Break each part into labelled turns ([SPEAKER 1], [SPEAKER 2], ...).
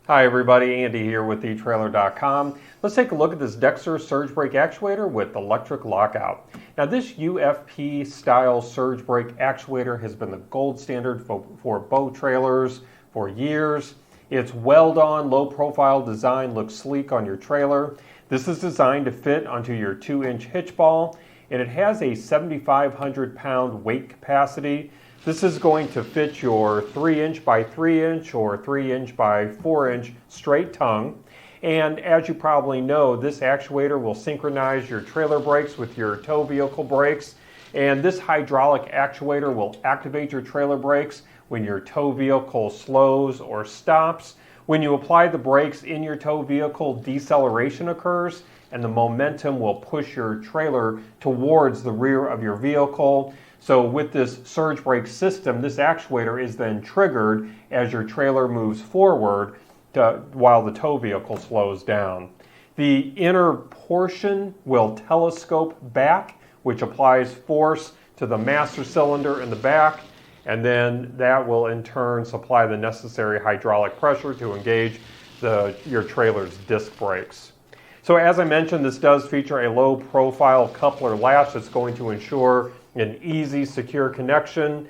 [SPEAKER 1] Hi everybody, Andy here with etrailer.com. Let's take a look at this Dexter surge brake actuator with electric lockout. Now this UFP style surge brake actuator has been the gold standard for boat trailers for years. It's Weld-On, low profile design, looks sleek on your trailer. This is designed to fit onto your 2-inch hitch ball, and it has a 7,500 pound weight capacity. This is going to fit your 3-inch by 3-inch or 3-inch by 4-inch straight tongue. And as you probably know, this actuator will synchronize your trailer brakes with your tow vehicle brakes. And this hydraulic actuator will activate your trailer brakes when your tow vehicle slows or stops. When you apply the brakes in your tow vehicle, deceleration occurs and the momentum will push your trailer towards the rear of your vehicle. So with this surge brake system, this actuator is then triggered as your trailer moves forward while the tow vehicle slows down. The inner portion will telescope back, which applies force to the master cylinder in the back, and then that will in turn supply the necessary hydraulic pressure to engage your trailer's disc brakes. So as I mentioned, this does feature a low profile coupler latch that's going to ensure an easy, secure connection.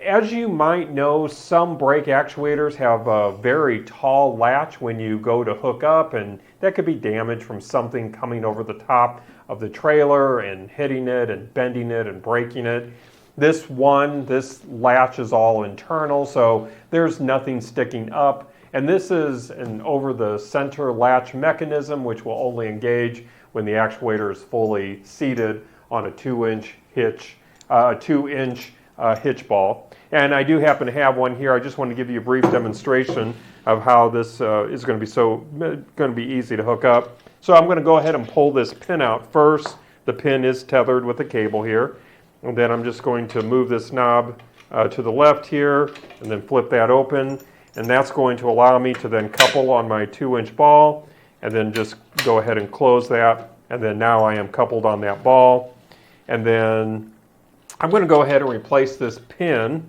[SPEAKER 1] As you might know, some brake actuators have a very tall latch when you go to hook up, and that could be damaged from something coming over the top of the trailer and hitting it and bending it and breaking it. This latch is all internal, so there's nothing sticking up. And this is an over-the-center latch mechanism, which will only engage when the actuator is fully seated on a 2-inch hitch, hitch ball. And I do happen to have one here. I just want to give you a brief demonstration of how this is going to be easy to hook up. So I'm going to go ahead and pull this pin out first. The pin is tethered with a cable here. And then I'm just going to move this knob to the left here and then flip that open. And that's going to allow me to then couple on my 2-inch ball and then just go ahead and close that. And then now I am coupled on that ball. And then I'm going to go ahead and replace this pin.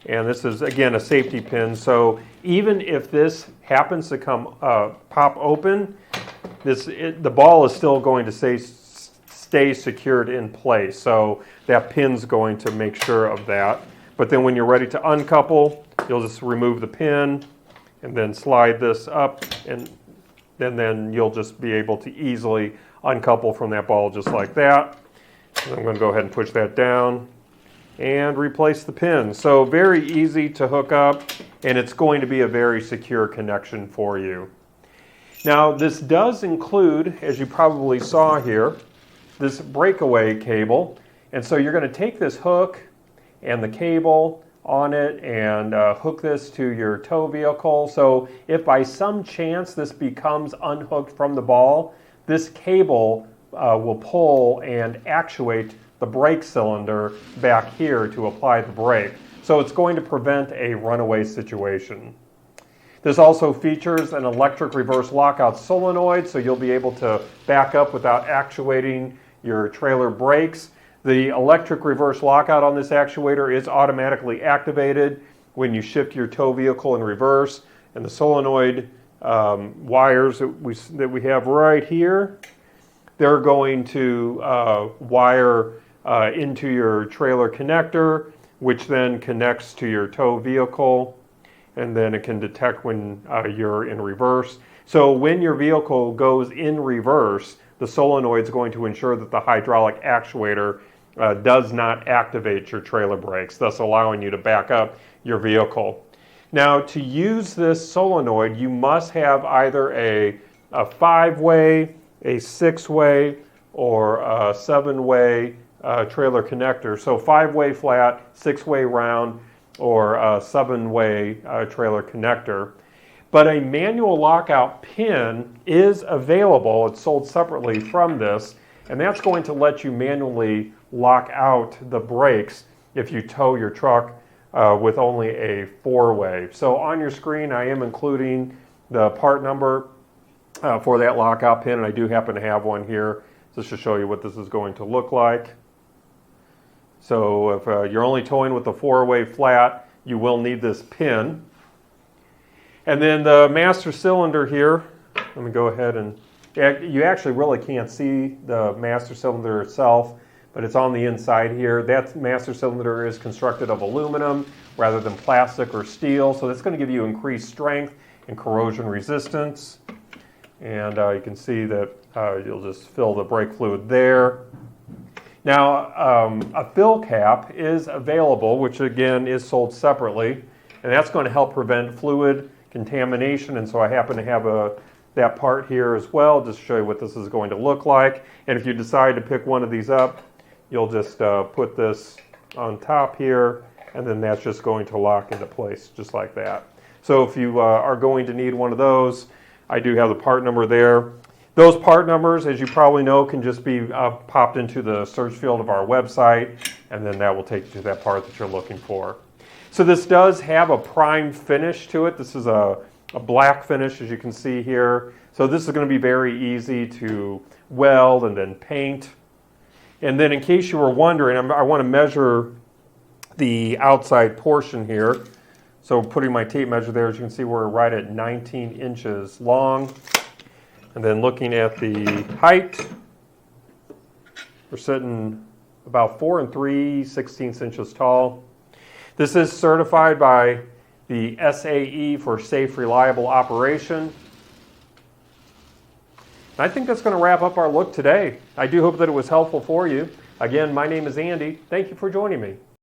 [SPEAKER 1] And this is, again, a safety pin. So even if this happens to pop open, the ball is still going to stay secured in place. So that pin's going to make sure of that. But then when you're ready to uncouple, you'll just remove the pin and then slide this up, and then you'll just be able to easily uncouple from that ball just like that. And I'm going to go ahead and push that down and replace the pin. So very easy to hook up, and it's going to be a very secure connection for you. Now this does include, as you probably saw here, this breakaway cable. And so you're going to take this hook and the cable on it and hook this to your tow vehicle. So if by some chance this becomes unhooked from the ball, this cable will pull and actuate the brake cylinder back here to apply the brake. So it's going to prevent a runaway situation. This also features an electric reverse lockout solenoid, so you'll be able to back up without actuating your trailer brakes. The electric reverse lockout on this actuator is automatically activated when you shift your tow vehicle in reverse, and the solenoid wires that we have right here, they're going to wire into your trailer connector, which then connects to your tow vehicle, and then it can detect when you're in reverse. So when your vehicle goes in reverse, the solenoid is going to ensure that the hydraulic actuator does not activate your trailer brakes, thus allowing you to back up your vehicle. Now, to use this solenoid, you must have either a 5-way, a 6-way, or a 7-way trailer connector. So 5-way flat, 6-way round, or a 7-way trailer connector. But a manual lockout pin is available. It's sold separately from this, and that's going to let you manually lock out the brakes if you tow your truck with only a 4-way. So on your screen I am including the part number for that lockout pin, and I do happen to have one here just to show you what this is going to look like. So if you're only towing with the 4-way flat, you will need this pin. And then the master cylinder here, let me go ahead and, you actually really can't see the master cylinder itself, but it's on the inside here. That master cylinder is constructed of aluminum rather than plastic or steel, so that's going to give you increased strength and corrosion resistance. And you can see that you'll just fill the brake fluid there. Now, a fill cap is available, which again is sold separately, and that's going to help prevent fluid contamination. And so I happen to have that part here as well, just to show you what this is going to look like. And if you decide to pick one of these up, you'll just put this on top here, and then that's just going to lock into place just like that. So if you are going to need one of those, I do have the part number there. Those part numbers, as you probably know, can just be popped into the search field of our website, and then that will take you to that part that you're looking for. So this does have a prime finish to it. This is a black finish, as you can see here. So this is going to be very easy to weld and then paint. And then in case you were wondering, I want to measure the outside portion here. So putting my tape measure there, as you can see, we're right at 19 inches long. And then looking at the height, we're sitting about 4 3/16 inches tall. This is certified by the SAE for safe, reliable operation. I think that's going to wrap up our look today. I do hope that it was helpful for you. Again, my name is Andy. Thank you for joining me.